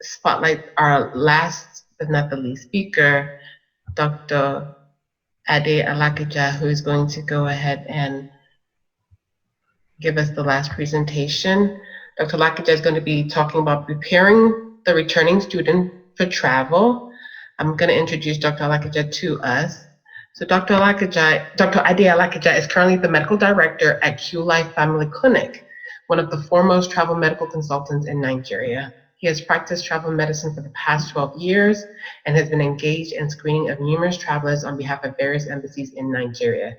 spotlight our last but not the least speaker, Dr. Ade Alakija, who is going to go ahead and give us the last presentation. Dr. Alakija is going to be talking about preparing the returning student for travel. I'm going to introduce Dr. Alakija to us. So Dr. Ade Alakija is currently the medical director at Q Life Family Clinic, one of the foremost travel medical consultants in Nigeria. He has practiced travel medicine for the past 12 years and has been engaged in screening of numerous travelers on behalf of various embassies in Nigeria.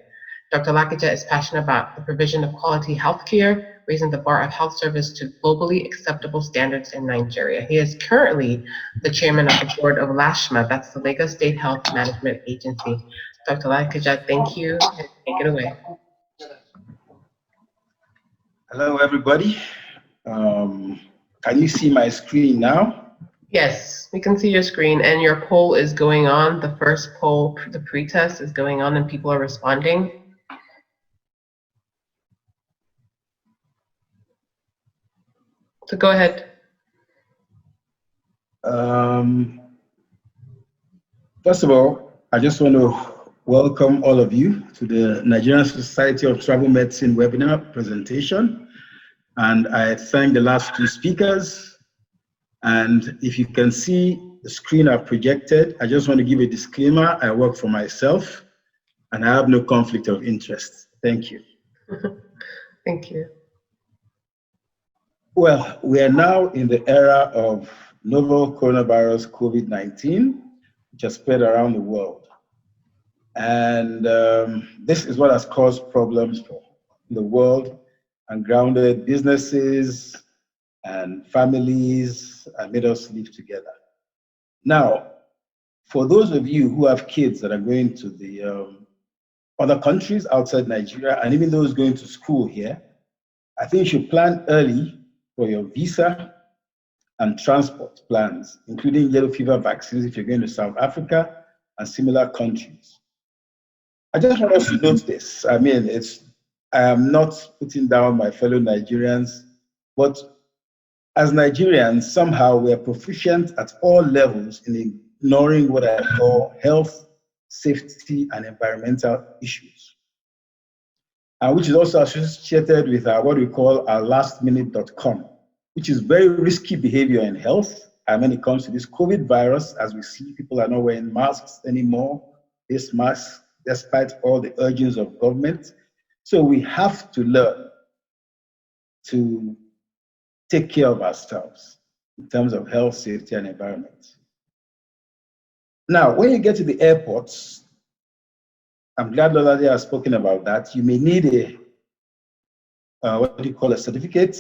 Dr. Alakija is passionate about the provision of quality healthcare, raising the bar of health service to globally acceptable standards in Nigeria. He is currently the chairman of the board of LASHMA, that's the Lagos State Health Management Agency. Dr. Alakija, thank you, and take it away. Hello, everybody. Can you see my screen now? Yes, we can see your screen, and your poll is going on. The first poll, the pre-test, is going on, and people are responding. So go ahead. First of all, I just want to welcome all of you to the Nigerian Society of Travel Medicine webinar presentation. And I thank the last two speakers. And if you can see the screen I've projected, I just want to give a disclaimer. I work for myself and I have no conflict of interest. Thank you. Thank you. Well, we are now in the era of novel coronavirus COVID-19, which has spread around the world. And this is what has caused problems for the world and grounded businesses and families and made us live together. Now, for those of you who have kids that are going to the other countries outside Nigeria, and even those going to school here, I think you should plan early for your visa and transport plans, including yellow fever vaccines if you're going to South Africa and similar countries. I just want us to note this. I mean, I am not putting down my fellow Nigerians, but as Nigerians, somehow we are proficient at all levels in ignoring what I call health, safety, and environmental issues, which is also associated with what we call our lastminute.com, which is very risky behavior in health. And when it comes to this COVID virus, as we see, people are not wearing masks anymore, this mask, despite all the urgings of government. So we have to learn to take care of ourselves in terms of health, safety, and environment. Now, when you get to the airports, I'm glad Lolade has spoken about that. You may need what do you call a certificate,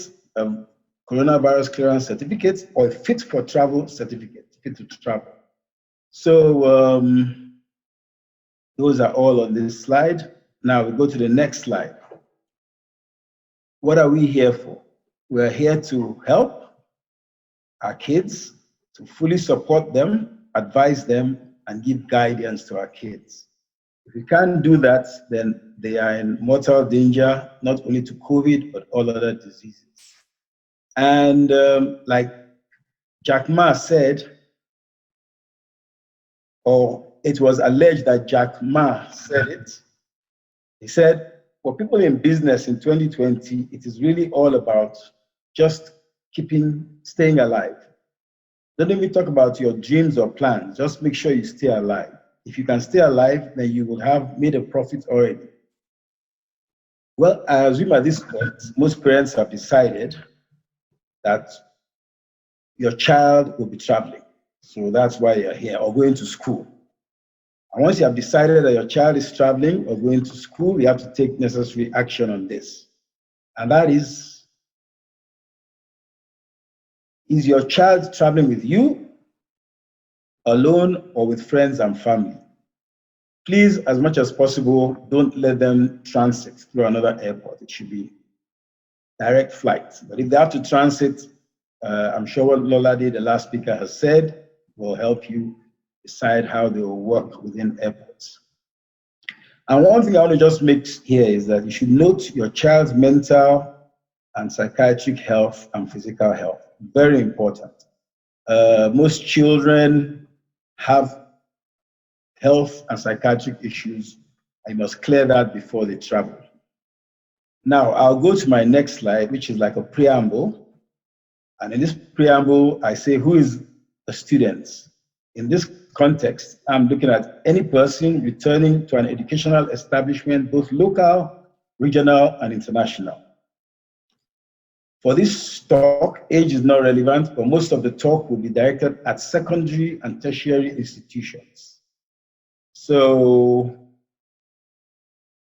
coronavirus clearance certificate, or a fit for travel certificate, fit to travel. So those are all on this slide. Now we go to the next slide. What are we here for? We're here to help our kids, to fully support them, advise them, and give guidance to our kids. If we can't do that, then they are in mortal danger, not only to COVID, but all other diseases. And like Jack Ma said, or it was alleged that Jack Ma said it, he said, for people in business in 2020, it is really all about just staying alive. Don't even talk about your dreams or plans, just make sure you stay alive. If you can stay alive, then you will have made a profit already. Well, I assume at this point, most parents have decided that your child will be traveling. So that's why you're here, or going to school. And once you have decided that your child is traveling or going to school, you have to take necessary action on this. And that is your child traveling with you, alone, or with friends and family? Please, as much as possible, don't let them transit through another airport. It should be direct flights. But if they have to transit, I'm sure what Lolade, the last speaker, has said will help you decide how they will work within airports. And one thing I want to just make here is that you should note your child's mental and psychiatric health and physical health. Very important. Most children have health and psychiatric issues. I must clear that before they travel. Now, I'll go to my next slide, which is like a preamble. And in this preamble, I say, who is a student? In this context, I'm looking at any person returning to an educational establishment, both local, regional, and international. For this talk, age is not relevant, but most of the talk will be directed at secondary and tertiary institutions. So,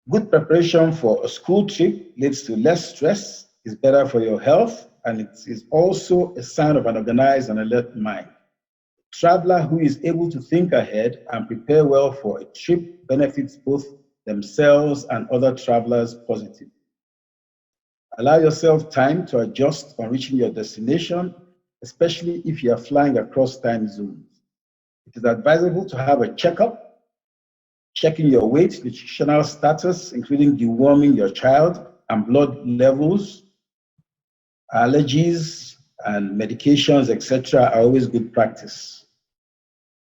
good preparation for a school trip leads to less stress, is better for your health, and it is also a sign of an organized and alert mind. A traveler who is able to think ahead and prepare well for a trip benefits both themselves and other travelers positively. Allow yourself time to adjust on reaching your destination, especially if you are flying across time zones. It is advisable to have a checkup, checking your weight, nutritional status, including deworming your child, and blood levels. Allergies and medications, etc., are always good practice.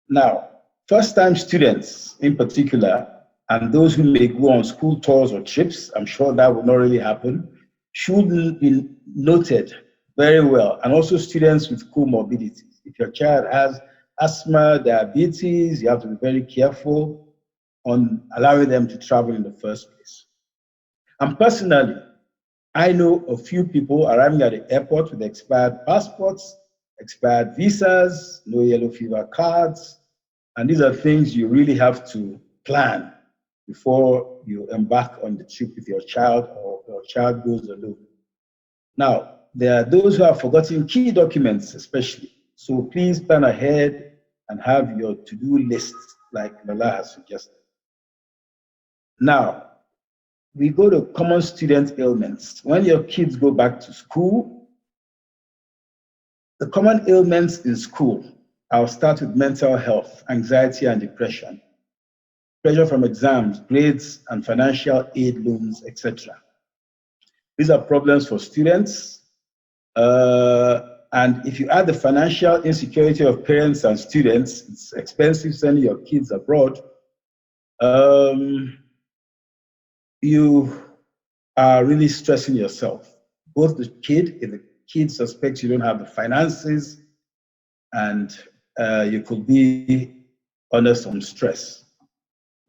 Now, first-time students in particular, and those who may go on school tours or trips, I'm sure that will not really happen, should be noted very well, and also students with comorbidities. If your child has asthma, diabetes, you have to be very careful on allowing them to travel in the first place. And personally, I know a few people arriving at the airport with expired passports, expired visas, no yellow fever cards, and these are things you really have to plan before you embark on the trip with your child or your child goes alone. Now, there are those who have forgotten key documents, especially. So please plan ahead and have your to-do list, like Lola has suggested. Now, we go to common student ailments. When your kids go back to school, the common ailments in school, I'll start with mental health, anxiety and depression, pressure from exams, grades and financial aid loans, etc. These are problems for students. And if you add the financial insecurity of parents and students, it's expensive sending your kids abroad. You are really stressing yourself. Both the kid, if the kid suspects you don't have the finances, and you could be under some stress.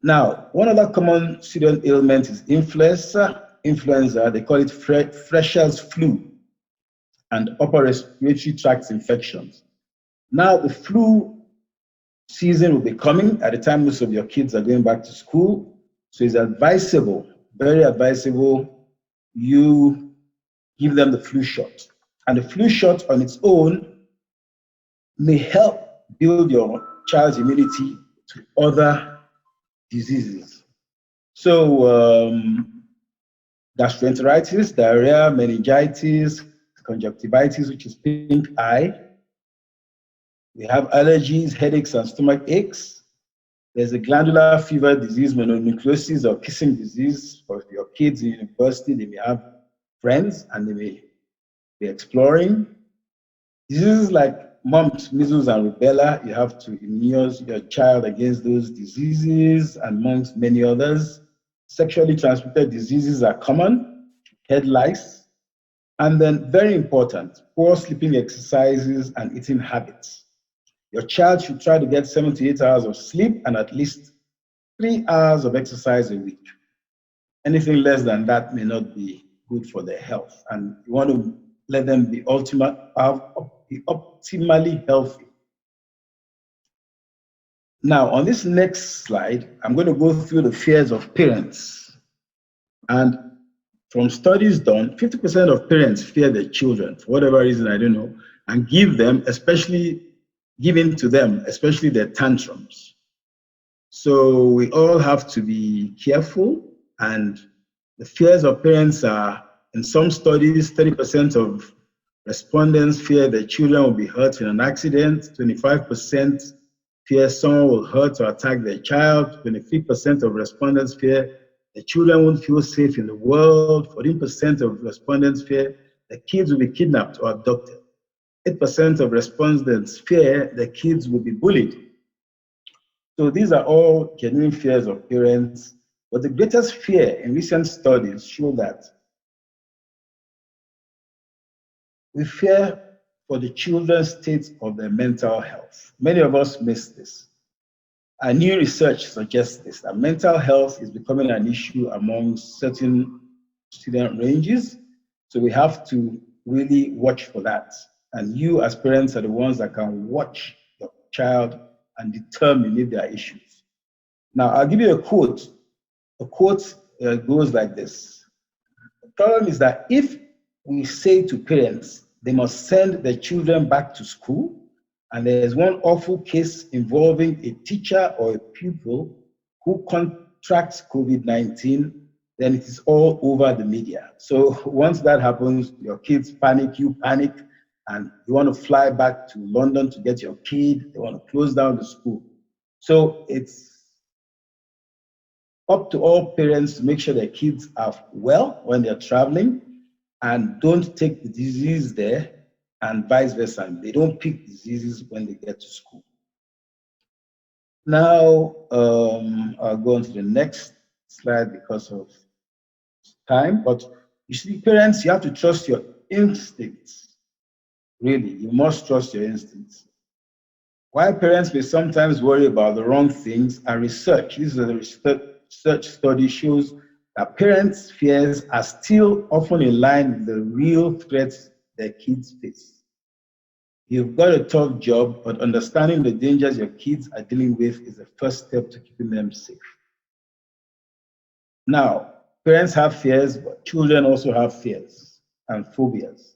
Now, one other common student ailment is influenza, they call it Fresher's flu, and upper respiratory tract infections. Now, the flu season will be coming at the time most of your kids are going back to school. So it's advisable, very advisable, you give them the flu shot. And the flu shot on its own may help build your child's immunity to other diseases. So gastroenteritis, diarrhea, meningitis, conjunctivitis, which is pink eye. We have allergies, headaches, and stomach aches. There's a glandular fever disease, mononucleosis or kissing disease. For your kids in university, they may have friends and they may be exploring. Diseases like mumps, measles, and rubella, you have to immunize your child against those diseases, and amongst many others. Sexually transmitted diseases are common, head lice, and then very important, poor sleeping exercises and eating habits. Your child should try to get 7 to 8 hours of sleep and at least 3 hours of exercise a week. Anything less than that may not be good for their health, and you want to let them be optimally healthy. Now, on this next slide, I'm going to go through the fears of parents. And from studies done, 50% of parents fear their children for whatever reason, I don't know, and give in to them, especially their tantrums. So we all have to be careful, and the fears of parents are, in some studies, 30% of respondents fear their children will be hurt in an accident, 25% fear someone will hurt or attack their child, 23% of respondents fear the children won't feel safe in the world, 14% of respondents fear the kids will be kidnapped or abducted. 8% of respondents fear their kids will be bullied. So these are all genuine fears of parents, but the greatest fear in recent studies show that we fear for the children's state of their mental health. Many of us miss this. And new research suggests this, that mental health is becoming an issue among certain student ranges. So we have to really watch for that. And you as parents are the ones that can watch your child and determine if there are issues. Now, I'll give you a quote. A quote goes like this. The problem is that if we say to parents they must send their children back to school, and there is one awful case involving a teacher or a pupil who contracts COVID-19, then it is all over the media. So once that happens, your kids panic, you panic, and you want to fly back to London to get your kid. They want to close down the school. So it's up to all parents to make sure their kids are well when they're traveling and don't take the disease there, and vice versa. They don't pick diseases when they get to school. Now, I'll go on to the next slide because of time, but you see, parents, you have to trust your instincts. Really, you must trust your instincts. While parents may sometimes worry about the wrong things, and research, this is a research study shows that parents' fears are still often in line with the real threats their kids face. You've got a tough job, but understanding the dangers your kids are dealing with is the first step to keeping them safe. Now, parents have fears, but children also have fears and phobias,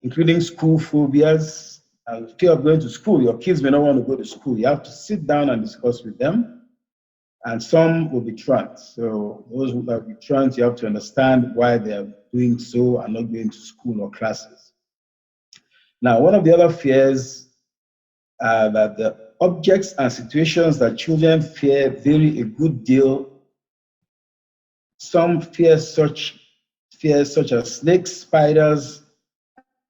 including school phobias and fear of going to school. Your kids may not want to go to school. You have to sit down and discuss with them. And some will be trans. So those who will be trans, you have to understand why they are doing so and not going to school or classes. Now, one of the other fears are that the objects and situations that children fear vary a good deal. Some fears such as snakes, spiders,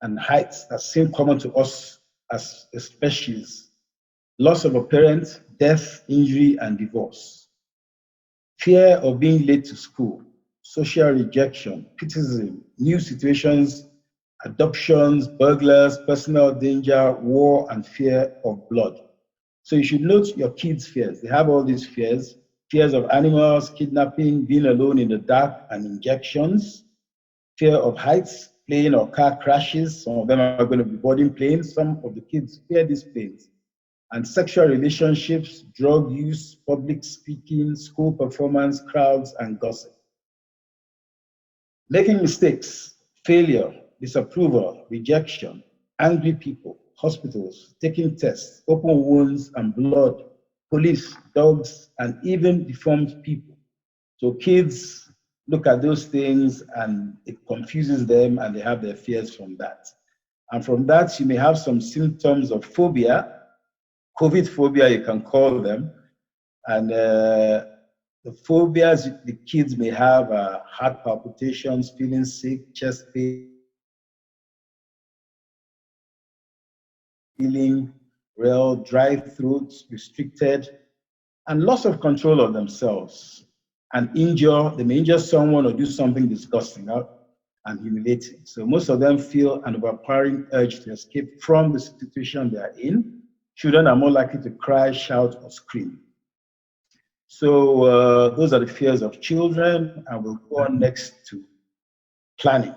and heights that seem common to us as a species. Loss of a parent, death, injury, and divorce. Fear of being late to school, social rejection, criticism, new situations, adoptions, burglars, personal danger, war, and fear of blood. So you should note your kids' fears. They have all these fears: fears of animals, kidnapping, being alone in the dark, and injections, fear of heights, plane or car crashes. Some of them are going to be boarding planes. Some of the kids fear these planes. And sexual relationships, drug use, public speaking, school performance, crowds, and gossip. Making mistakes, failure, disapproval, rejection, angry people, hospitals, taking tests, open wounds and blood, police, dogs, and even deformed people. So kids look at those things and it confuses them and they have their fears from that. And from that, you may have some symptoms of phobia, COVID phobia, you can call them. And the phobias the kids may have are heart palpitations, feeling sick, chest pain, feeling real, dry throats, restricted, and loss of control of themselves. And they may injure someone or do something disgusting and humiliating. So most of them feel an overpowering urge to escape from the situation they are in. Children are more likely to cry, shout, or scream. So those are the fears of children, and we'll go on next to planning.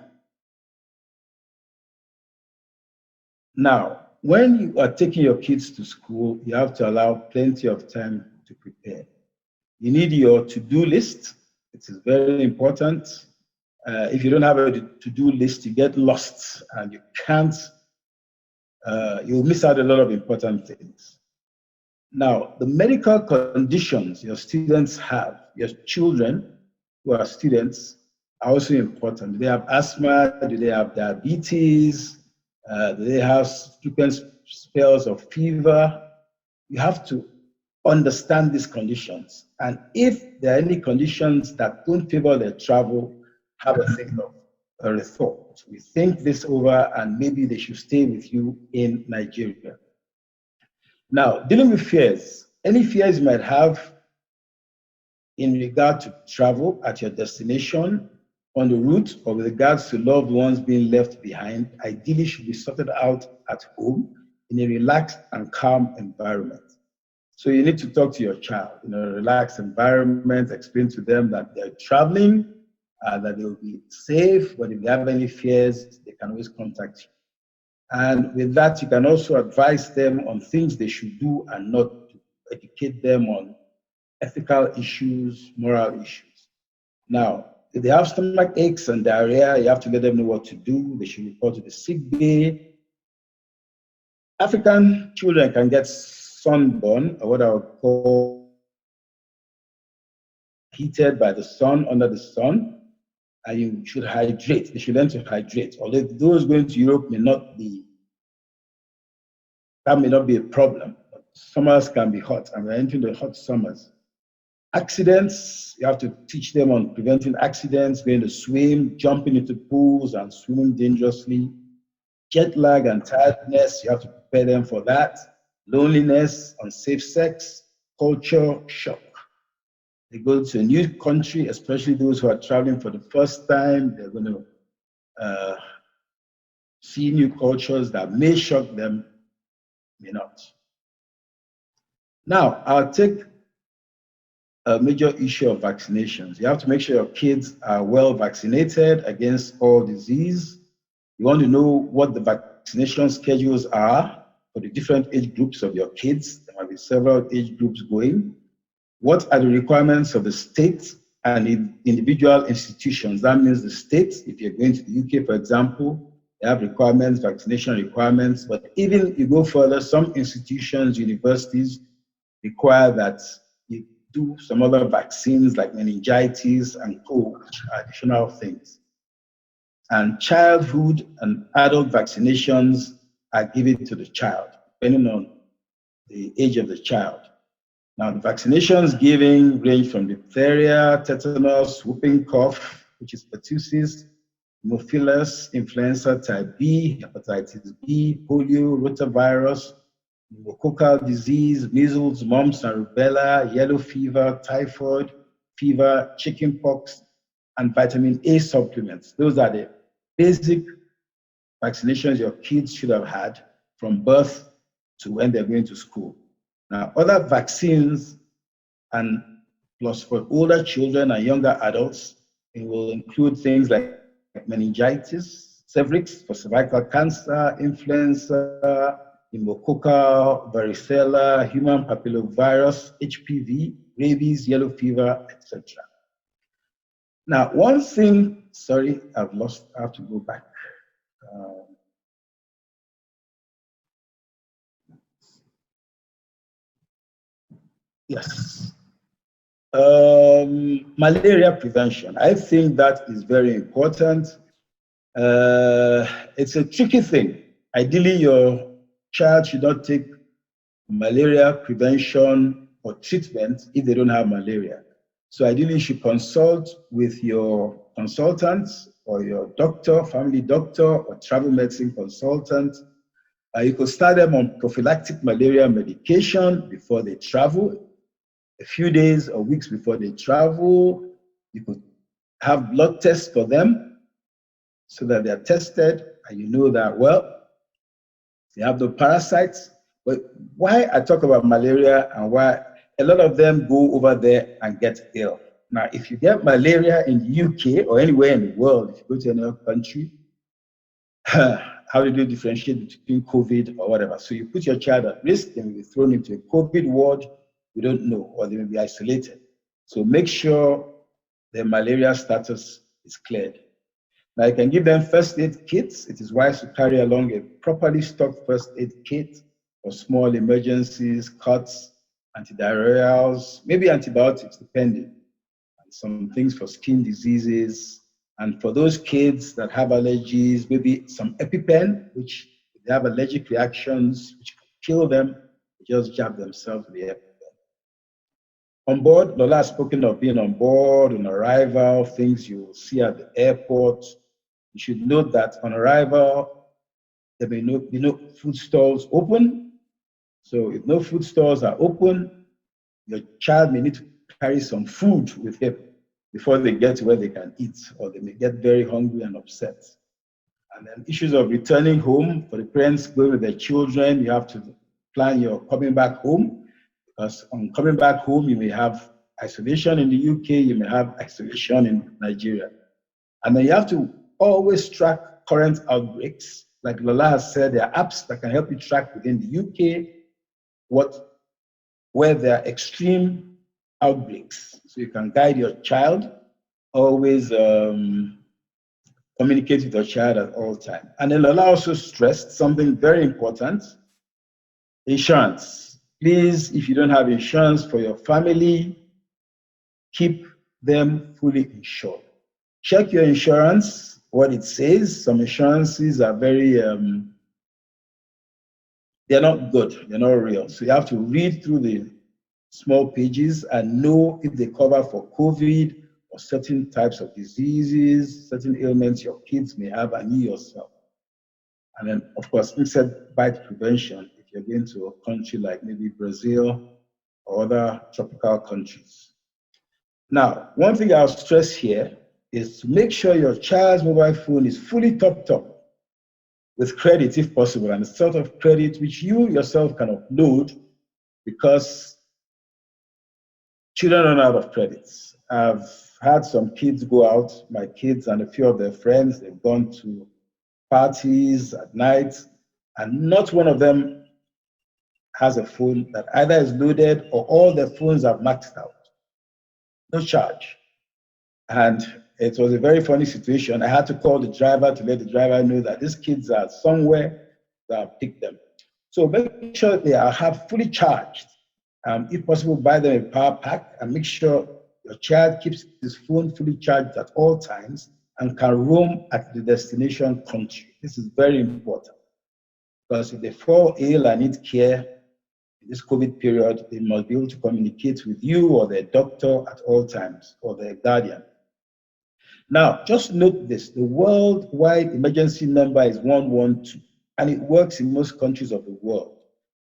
Now, when you are taking your kids to school, you have to allow plenty of time to prepare. You need your to-do list. It is very important. If you don't have a to-do list, you get lost and you can't, you'll miss out a lot of important things. Now, the medical conditions your students have, your children who are students, are also important. Do they have asthma? Do they have diabetes? Do they have frequent spells of fever? You have to understand these conditions. And if there are any conditions that don't favor their travel, have a think of a So we think this over and maybe they should stay with you in Nigeria. Now, dealing with fears, any fears you might have in regard to travel at your destination, on the route, or with regards to loved ones being left behind, ideally should be sorted out at home in a relaxed and calm environment. So you need to talk to your child in a relaxed environment, explain to them that they're traveling, that they'll be safe, but if they have any fears, they can always contact you. And with that, you can also advise them on things they should do and not do, educate them on ethical issues, moral issues. Now, if they have stomach aches and diarrhea, you have to let them know what to do. They should report to the sick bay. African children can get sunburn, or what I would call heated by the sun, under the sun, and you should hydrate. They should learn to hydrate. Although those going to Europe that may not be a problem. But summers can be hot, and we're entering the hot summers. Accidents, you have to teach them on preventing accidents, going to swim, jumping into pools and swimming dangerously. Jet lag and tiredness, you have to prepare them for that. Loneliness, unsafe sex, culture shock. They go to a new country, especially those who are traveling for the first time, they're going to see new cultures that may shock them, may not. Now, I'll take a major issue of vaccinations. You have to make sure your kids are well vaccinated against all disease. You want to know what the vaccination schedules are for the different age groups of your kids. There might be several age groups going. What are the requirements of the state and individual institutions? That means the state, if you're going to the UK, for example, they have requirements, vaccination requirements. But even you go further, some institutions, universities require that you do some other vaccines like meningitis and co, which are additional things. And childhood and adult vaccinations are given to the child, depending on the age of the child. Now, the vaccinations given range from diphtheria, tetanus, whooping cough, which is pertussis, Haemophilus, influenza type B, hepatitis B, polio, rotavirus, pneumococcal disease, measles, mumps and rubella, yellow fever, typhoid fever, chickenpox, and vitamin A supplements. Those are the basic vaccinations your kids should have had from birth to when they're going to school. Now, other vaccines, and plus for older children and younger adults, it will include things like meningitis, Cervix for cervical cancer, influenza, pneumococcal, varicella, human papillovirus, HPV, rabies, yellow fever, etc. Now, one thing, sorry, I have to go back. Yes. Malaria prevention. I think that is very important. It's a tricky thing. Ideally, your child should not take malaria prevention or treatment if they don't have malaria. So ideally, you should consult with your consultant or your doctor, family doctor, or travel medicine consultant. You could start them on prophylactic malaria medication before they travel. A few days or weeks before they travel, you could have blood tests for them so that they're tested and you know that, well, they have no parasites. But why I talk about malaria and why a lot of them go over there and get ill. Now, if you get malaria in the UK or anywhere in the world, if you go to another country, how do you differentiate between COVID or whatever? So you put your child at risk, they may be thrown into a COVID ward, we don't know, or they may be isolated. So make sure their malaria status is cleared. Now you can give them first aid kits. It is wise to carry along a properly stocked first aid kit for small emergencies, cuts, antidiarrheals, maybe antibiotics, depending, and some things for skin diseases. And for those kids that have allergies, maybe some EpiPen, which if they have allergic reactions, which could kill them, they just jab themselves with the EpiPen. On board, Lola has spoken of being on board, on arrival, things you will see at the airport. You should note that on arrival, there may be no food stalls open. So if no food stalls are open, your child may need to carry some food with him before they get to where they can eat, or they may get very hungry and upset. And then issues of returning home for the parents going with their children, you have to plan your coming back home, because on coming back home, you may have isolation in the UK, you may have isolation in Nigeria. And then you have to always track current outbreaks. Like Lola has said, there are apps that can help you track within the UK where there are extreme outbreaks. So you can guide your child, always communicate with your child at all times. And then Lola also stressed something very important: insurance. Please, if you don't have insurance for your family, keep them fully insured. Check your insurance, what it says. Some insurances are very, they're not good, they're not real. So you have to read through the small pages and know if they cover for COVID or certain types of diseases, certain ailments your kids may have and you yourself. And then, of course, insect bite prevention if you're going to a country like maybe Brazil or other tropical countries. Now, one thing I'll stress here is to make sure your child's mobile phone is fully topped up with credit if possible, and the sort of credit which you yourself can upload, because children run out of credits. I've had some kids go out, my kids and a few of their friends, they've gone to parties at night, and not one of them has a phone that either is loaded or all their phones are maxed out. No charge. And it was a very funny situation. I had to call the driver to let the driver know that these kids are somewhere that I've picked them. So make sure they are fully charged. If possible, buy them a power pack and make sure your child keeps his phone fully charged at all times and can roam at the destination country. This is very important, because if they fall ill and need care in this COVID period, they must be able to communicate with you or their doctor at all times, or their guardian. Now, just note this: the worldwide emergency number is 112, and it works in most countries of the world.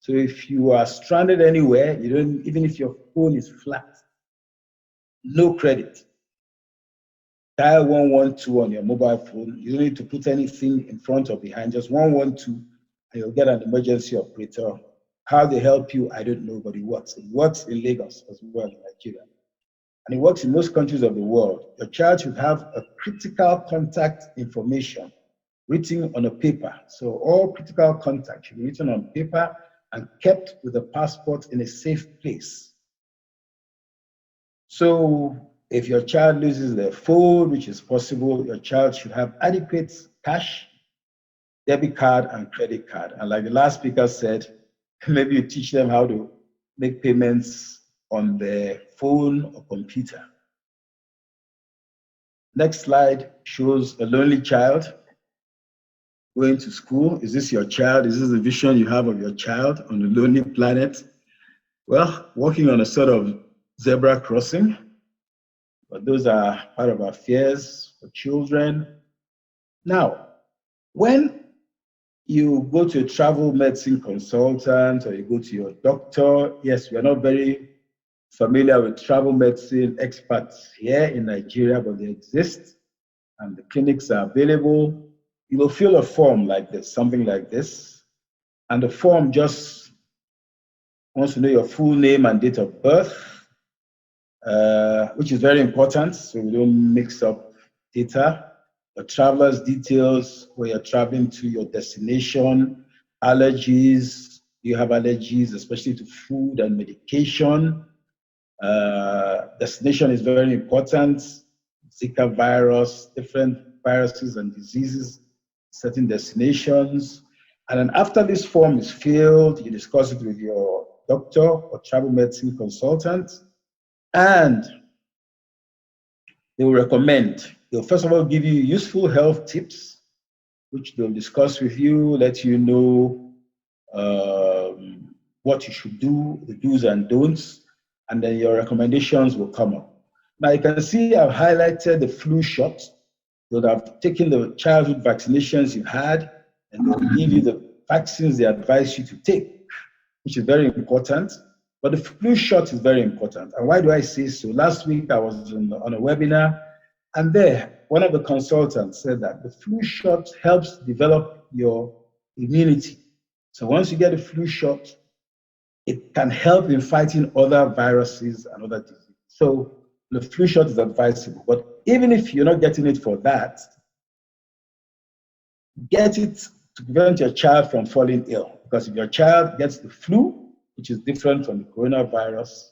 So if you are stranded anywhere, even if your phone is flat, no credit, dial 112 on your mobile phone. You don't need to put anything in front or behind, just 112, and you'll get an emergency operator. How they help you, I don't know, but it works. It works in Lagos as well, in Nigeria. And it works in most countries of the world. Your child should have a critical contact information written on a paper. So all critical contact should be written on paper and kept with a passport in a safe place. So if your child loses their phone, which is possible, your child should have adequate cash, debit card, and credit card. And like the last speaker said, maybe you teach them how to make payments on their phone or computer. Next slide shows a lonely child going to school. Is this your child? Is this the vision you have of your child on a lonely planet? Well, walking on a sort of zebra crossing, but those are part of our fears for children. Now, when you go to a travel medicine consultant or you go to your doctor, yes, we are not very familiar with travel medicine experts here in Nigeria, but they exist and the clinics are available. You will fill a form like this, something like this, and the form just wants to know your full name and date of birth, which is very important so we don't mix up data. Your traveler's details, where you're traveling to, your destination, allergies. Do you have allergies, especially to food and medication? Destination is very important. Zika virus, different viruses and diseases, certain destinations. And then after this form is filled, you discuss it with your doctor or travel medicine consultant, and they will recommend. They'll first of all give you useful health tips, which they'll discuss with you, let you know what you should do, the do's and don'ts, and then your recommendations will come up. Now you can see I've highlighted the flu shot. They'll have taken the childhood vaccinations you had, and they'll give you the vaccines they advise you to take, which is very important. But the flu shot is very important. And why do I say so? Last week I was on a webinar, and there, one of the consultants said that the flu shot helps develop your immunity. So once you get a flu shot, it can help in fighting other viruses and other diseases. So the flu shot is advisable. But even if you're not getting it for that, get it to prevent your child from falling ill. Because if your child gets the flu, which is different from the coronavirus,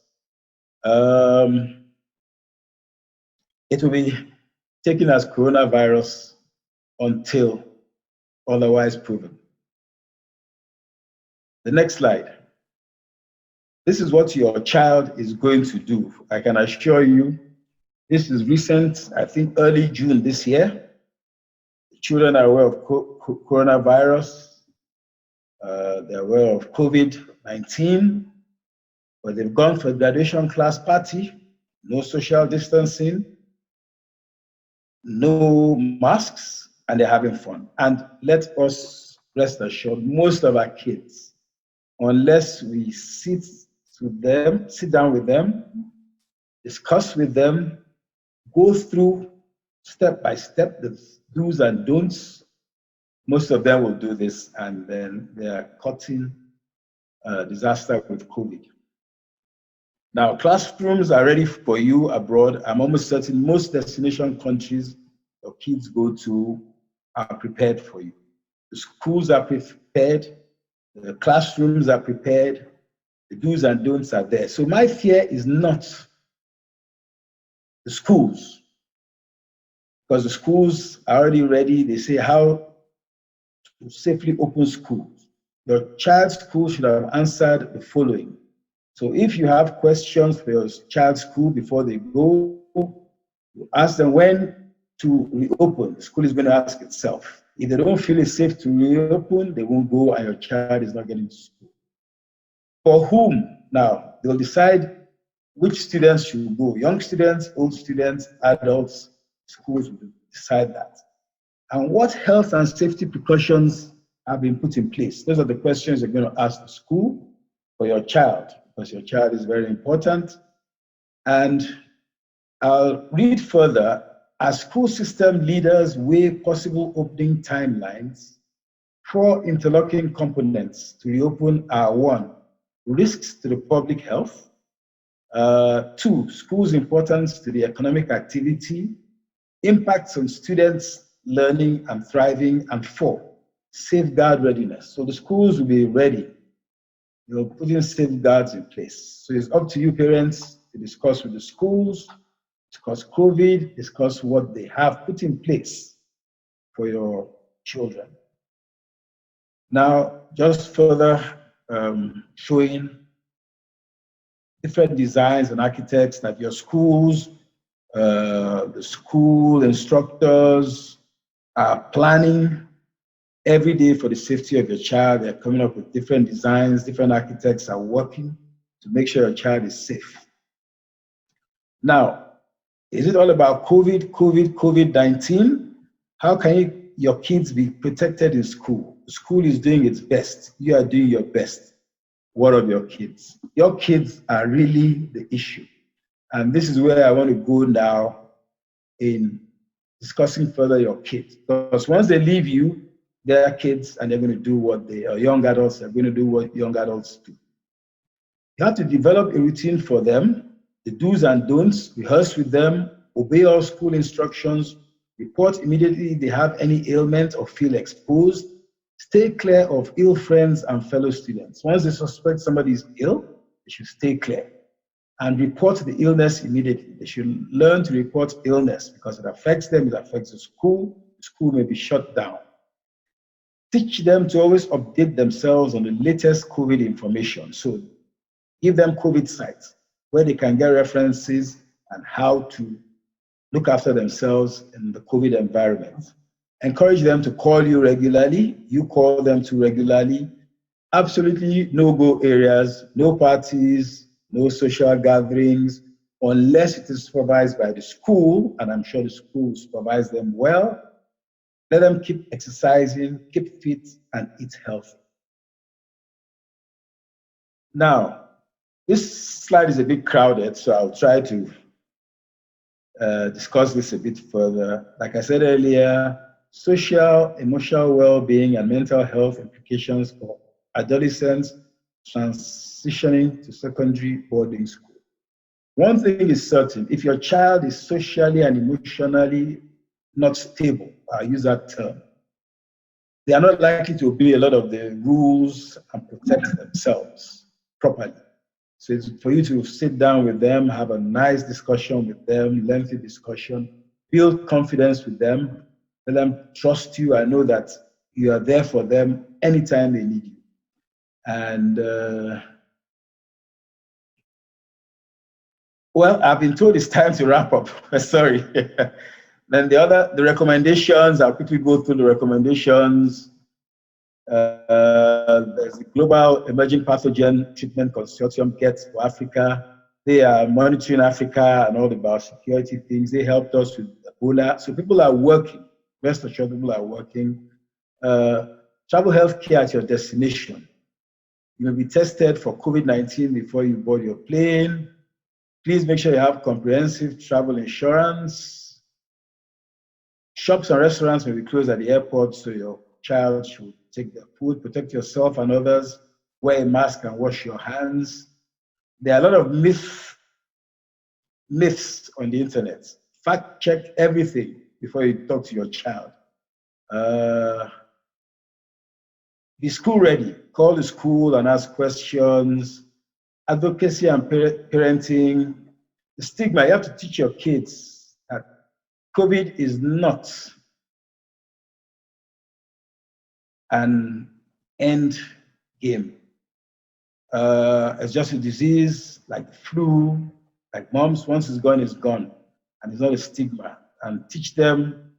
it will be taken as coronavirus until otherwise proven. The next slide. This is what your child is going to do. I can assure you, this is recent, I think early June this year. The children are aware of coronavirus, they're aware of COVID-19, but they've gone for a graduation class party, no social distancing, no masks, and they're having fun. And let us rest assured, most of our kids, unless we sit down with them, discuss with them, go through step by step the do's and don'ts, most of them will do this, and then they are cutting disaster with COVID. Now, classrooms are ready for you abroad. I'm almost certain most destination countries your kids go to are prepared for you. The schools are prepared, the classrooms are prepared, the do's and don'ts are there. So my fear is not the schools, because the schools are already ready. They say how to safely open schools. Your child's school should have answered the following. So if you have questions for your child's school before they go, you ask them when to reopen. The school is going to ask itself. If they don't feel it's safe to reopen, they won't go, and your child is not getting to school. For whom? Now, they'll decide which students should go. Young students, old students, adults, schools will decide that. And what health and safety precautions have been put in place? Those are the questions you're going to ask the school for your child, because your child is very important. And I'll read further. As school system leaders weigh possible opening timelines, 4 interlocking components to reopen are: 1, risks to the public health; 2, schools' importance to the economic activity; impacts on students' learning and thriving; and 4, safeguard readiness. So the schools will be ready. You're putting safeguards in place. So it's up to you, parents, to discuss with the schools, discuss COVID, discuss what they have put in place for your children. Now, just further showing different designs and architects that your schools, the school instructors are planning every day for the safety of your child. They're coming up with different designs, different architects are working to make sure your child is safe. Now, is it all about COVID-19? How can your kids be protected in school? The school is doing its best. You are doing your best. What of your kids? Your kids are really the issue. And this is where I want to go now in discussing further your kids. Because once they leave you, they're kids and they're going to do what they are. Young adults are going to do what young adults do. You have to develop a routine for them, the do's and don'ts, rehearse with them, obey all school instructions, report immediately if they have any ailment or feel exposed, stay clear of ill friends and fellow students. Once they suspect somebody is ill, they should stay clear and report the illness immediately. They should learn to report illness because it affects them, it affects the school may be shut down. Teach them to always update themselves on the latest COVID information. So give them COVID sites where they can get references and how to look after themselves in the COVID environment. Encourage them to call you regularly. You call them too regularly. Absolutely no-go areas, no parties, no social gatherings, unless it is supervised by the school, and I'm sure the school supervise them well. Let them keep exercising, keep fit, and eat healthy. Now, this slide is a bit crowded, so I'll try to discuss this a bit further. Like I said earlier, social, emotional well-being, and mental health implications for adolescents transitioning to secondary boarding school. One thing is certain, if your child is socially and emotionally not stable, I'll use that term, they are not likely to obey a lot of the rules and protect themselves properly. So it's for you to sit down with them, have a nice discussion with them, lengthy discussion, build confidence with them, let them trust you and know that you are there for them anytime they need you. And well, I've been told it's time to wrap up. Sorry. Then the recommendations, I'll quickly go through the recommendations. There's the Global Emerging Pathogen Treatment Consortium, GET for Africa. They are monitoring Africa and all the biosecurity things. They helped us with Ebola. So people are working. Rest assured, people are working. Travel healthcare at your destination. You will be tested for COVID-19 before you board your plane. Please make sure you have comprehensive travel insurance. Shops and restaurants may be closed at the airport, so your child should take their food. Protect yourself and others. Wear a mask and wash your hands. There are a lot of myths on the internet. Fact check everything before you talk to your child. Be school ready. Call the school and ask questions. Advocacy and parenting. The stigma, you have to teach your kids that COVID is not an end game. It's just a disease like flu, like mumps. Once it's gone, it's gone. And it's not a stigma. And teach them.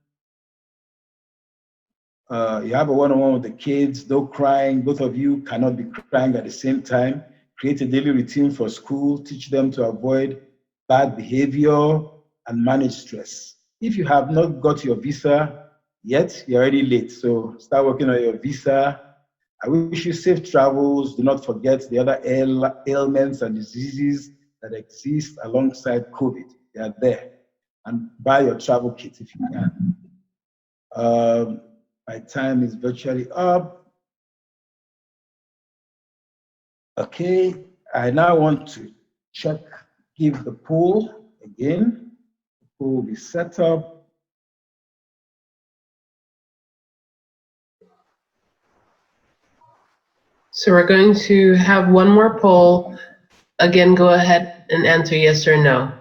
You have a one-on-one with the kids, no crying. Both of you cannot be crying at the same time. Create a daily routine for school. Teach them to avoid bad behavior and manage stress. If you have not got your visa yet, you're already late. So start working on your visa. I wish you safe travels. Do not forget the other ailments and diseases that exist alongside COVID. They are there. And buy your travel kit if you can. My time is virtually up. Okay, I now want to give the poll again. The poll will be set up. So we're going to have one more poll. Again, go ahead and answer yes or no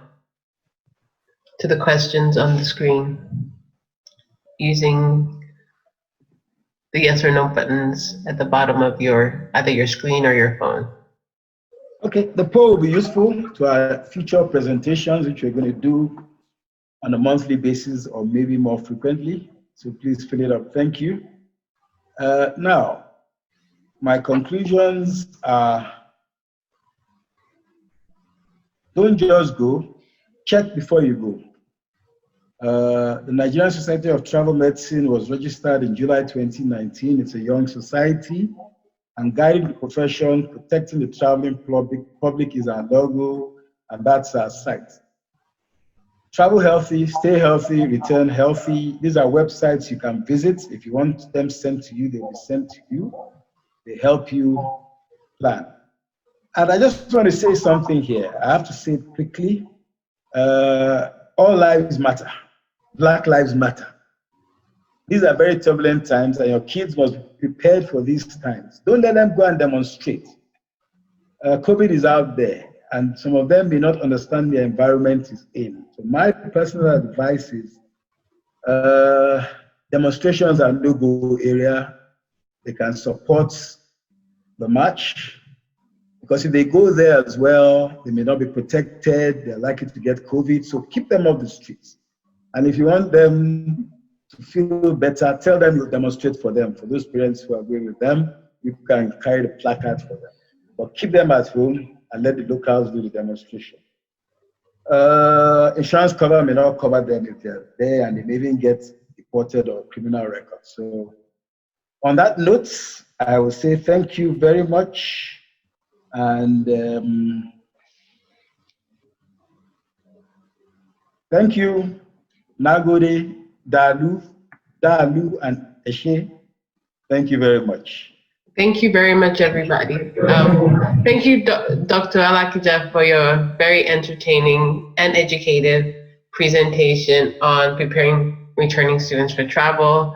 to the questions on the screen using the yes or no buttons at the bottom of either your screen or your phone. Okay, the poll will be useful to our future presentations, which we're going to do on a monthly basis or maybe more frequently. So please fill it up. Thank you. Now, my conclusions are, don't just go, check before you go. The Nigerian Society of Travel Medicine was registered in July 2019. It's a young society, and guiding the profession, protecting the traveling public is our logo, and that's our site. Travel healthy, stay healthy, return healthy. These are websites you can visit. If you want them sent to you, they'll be sent to you. They help you plan. And I just want to say something here. I have to say it quickly. All lives matter. Black lives matter. These are very turbulent times, and your kids must be prepared for these times. Don't let them go and demonstrate. COVID is out there, and some of them may not understand the environment is in. So my personal advice is demonstrations are no-go area. They can support the march, because if they go there as well, they may not be protected. They're likely to get COVID. So keep them off the streets. And if you want them to feel better, tell them you'll demonstrate for them. For those parents who are going with them, you can carry the placard for them. But keep them at home and let the locals do the demonstration. Insurance cover may not cover them if they're there, and they may even get deported or criminal records. So on that note, I will say thank you very much. And thank you, Nagode, Dalu, and Eshe. Thank you very much. Thank you very much, everybody. Thank you, Dr. Alakija, for your very entertaining and educative presentation on preparing returning students for travel.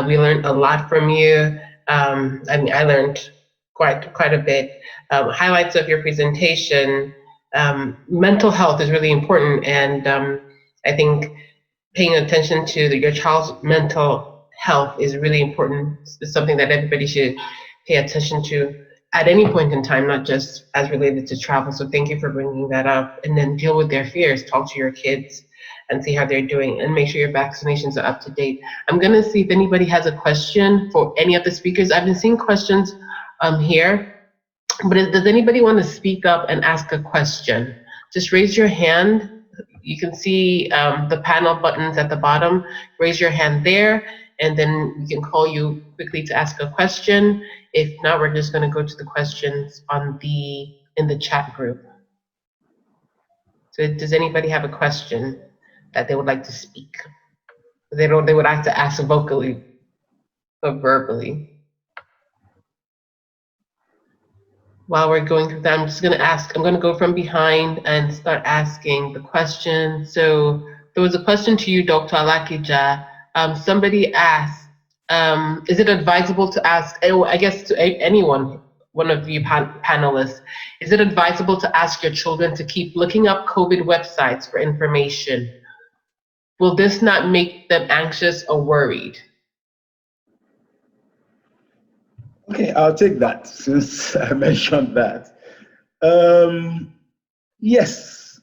We learned a lot from you. I mean, I learned quite a bit. Highlights of your presentation. Mental health is really important, and I think paying attention to your child's mental health is really important. It's something that everybody should pay attention to at any point in time, not just as related to travel. So thank you for bringing that up. And then deal with their fears, talk to your kids and see how they're doing, and make sure your vaccinations are up to date. I'm gonna see if anybody has a question for any of the speakers. I've been seeing questions here, but does anybody want to speak up and ask a question? Just raise your hand. You can see the panel buttons at the bottom. Raise your hand there, and then we can call you quickly to ask a question. If not, we're just going to go to the questions in the chat group. So does anybody have a question that they would like to speak? They would like to ask vocally or verbally. While we're going through that, I'm just going to ask, I'm going to go from behind and start asking the question. So there was a question to you, Dr. Alakija. Somebody asked, is it advisable to ask, I guess to anyone, one of you panelists, is it advisable to ask your children to keep looking up COVID websites for information? Will this not make them anxious or worried? Okay, I'll take that since I mentioned that. Yes,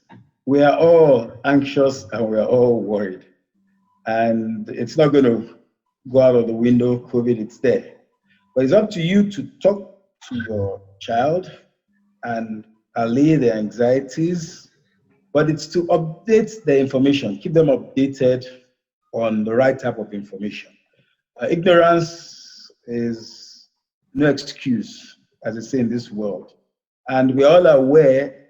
we are all anxious and we are all worried. And it's not going to go out of the window, COVID, it's there. But it's up to you to talk to your child and allay their anxieties, but it's to update the information, keep them updated on the right type of information. Ignorance is no excuse, as they say in this world. And we're all aware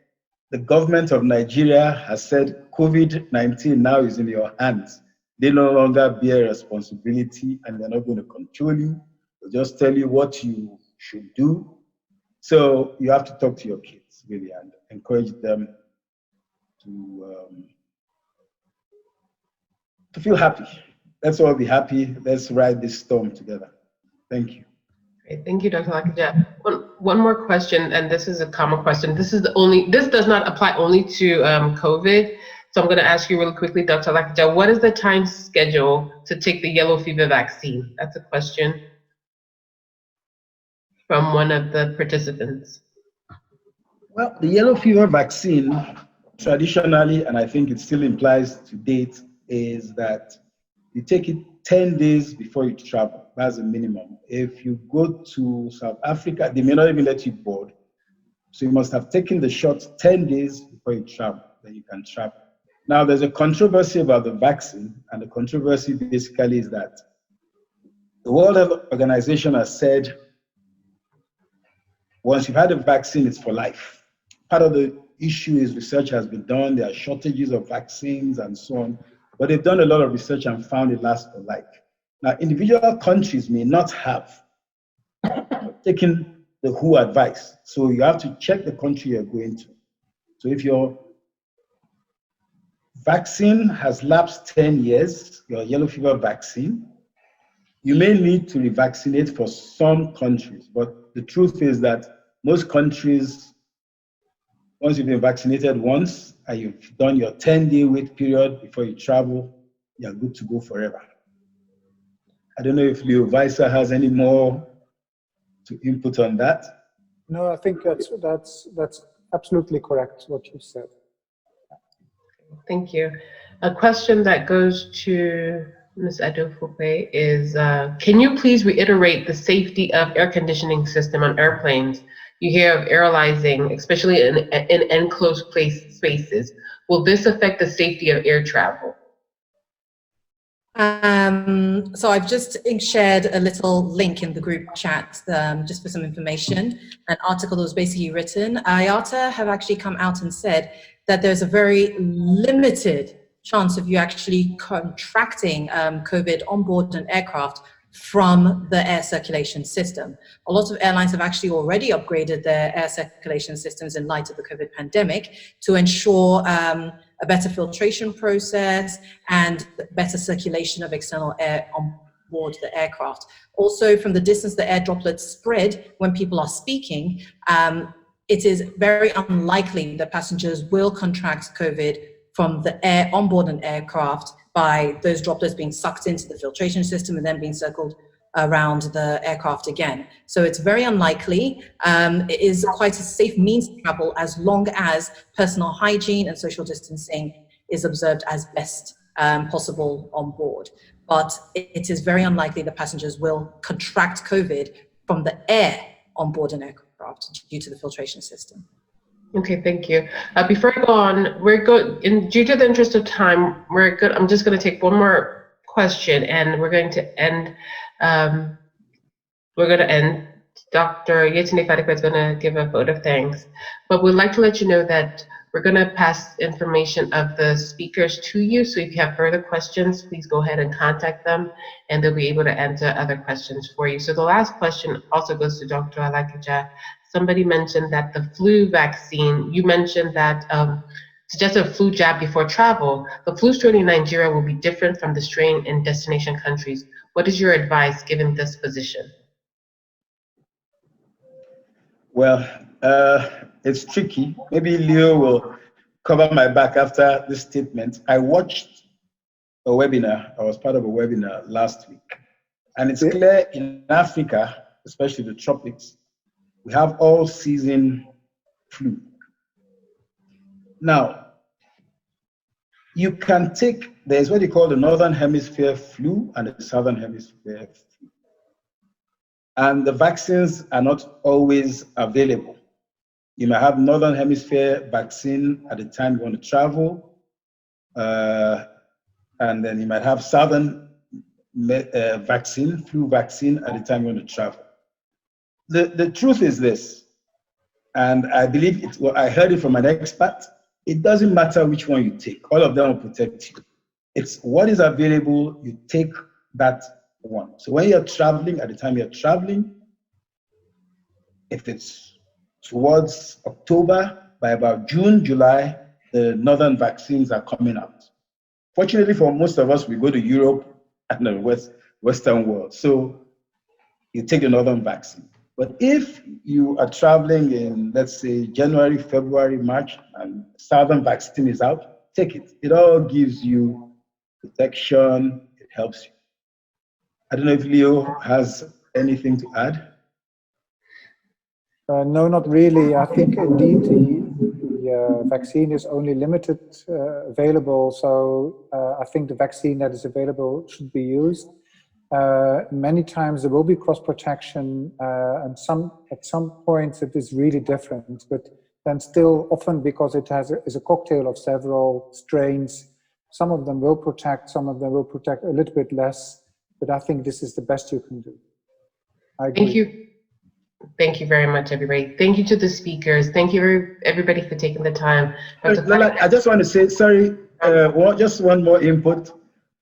the government of Nigeria has said COVID-19 now is in your hands. They no longer bear responsibility and they're not going to control you. They'll just tell you what you should do. So you have to talk to your kids, really, and encourage them to feel happy. Let's all be happy. Let's ride this storm together. Thank you. Great. Thank you, Dr. Alakija. One more question, and this is a common question. This does not apply only to COVID. So I'm going to ask you really quickly, Dr. Alakija, what is the time schedule to take the yellow fever vaccine? That's a question from one of the participants. Well, the yellow fever vaccine, traditionally, and I think it still implies to date, is that you take it 10 days before you travel. That's the minimum. If you go to South Africa, they may not even let you board. So you must have taken the shot 10 days before you travel, then you can travel. Now, there's a controversy about the vaccine, and the controversy basically is that the World Health Organization has said once you've had a vaccine, it's for life. Part of the issue is research has been done. There are shortages of vaccines and so on. But they've done a lot of research and found it lasts for life. Now, individual countries may not have taken the WHO advice. So you have to check the country you're going to. So if your vaccine has lapsed 10 years, your yellow fever vaccine, you may need to revaccinate for some countries. But the truth is that most countries, once you've been vaccinated once and you've done your 10-day wait period before you travel, you're good to go forever. I don't know if Leo Weiser has any more to input on that. No, I think that's absolutely correct what you said. Thank you. A question that goes to Ms. Adofupe is, can you please reiterate the safety of air conditioning system on airplanes you hear of aerolizing, especially in enclosed spaces. Will this affect the safety of air travel? So I've just shared a little link in the group chat just for some information. An article that was basically written. IATA have actually come out and said that there's a very limited chance of you actually contracting COVID on board an aircraft from the air circulation system. A lot of airlines have actually already upgraded their air circulation systems in light of the COVID pandemic to ensure a better filtration process and better circulation of external air on board the aircraft. Also, from the distance the air droplets spread when people are speaking, it is very unlikely that passengers will contract COVID from the air on board an aircraft by those droplets being sucked into the filtration system and then being circled around the aircraft again. So it's very unlikely. It is quite a safe means of travel as long as personal hygiene and social distancing is observed as best possible on board. But it is very unlikely that passengers will contract COVID from the air on board an aircraft due to the filtration system. Okay, thank you. Before I go on, we're good. Due to the interest of time, we're good. I'm just going to take one more question, and we're going to end. Dr. Yetine Fadikwa is going to give a vote of thanks, but we'd like to let you know that we're going to pass information of the speakers to you. So if you have further questions, please go ahead and contact them, and they'll be able to answer other questions for you. So the last question also goes to Dr. Alakija. Somebody mentioned that the flu vaccine, you mentioned that suggested a flu jab before travel. The flu strain in Nigeria will be different from the strain in destination countries. What is your advice given this position? Well, it's tricky. Maybe Leo will cover my back after this statement. I watched a webinar. I was part of a webinar last week. And it's clear in Africa, especially the tropics, we have all-season flu. Now, you can take, there's what you call the Northern Hemisphere flu and the Southern Hemisphere flu. And the vaccines are not always available. You might have Northern Hemisphere vaccine at the time you want to travel, and then you might have Southern vaccine, flu vaccine at the time you want to travel. The truth is this, and I believe it's what I heard it from an expert. It doesn't matter which one you take, all of them will protect you. It's what is available, you take that one. So when you're traveling, at the time you're traveling, if it's towards October, by about June, July, the Northern vaccines are coming out. Fortunately for most of us, we go to Europe and the Western world. So you take the Northern vaccine. But if you are traveling in, let's say, January, February, March, and Southern vaccine is out, take it. It all gives you protection, it helps you. I don't know if Leo has anything to add. No, not really. I think indeed the vaccine is only limited available. So I think the vaccine that is available should be used. Many times there will be cross protection, and at some points it is really different. But then still, often because it is a cocktail of several strains, some of them will protect, some of them will protect a little bit less. But I think this is the best you can do. I agree. Thank you. Thank you very much, everybody. Thank you to the speakers. Thank you, everybody, for taking the time. Lola, I just want to say, sorry, just one more input.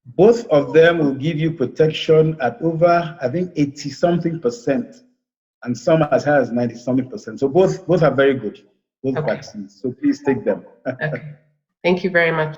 Both of them will give you protection at over, I think, 80-something%, and some as high as 90-something%. So both are very good, both vaccines. So please take them. Okay. Thank you very much.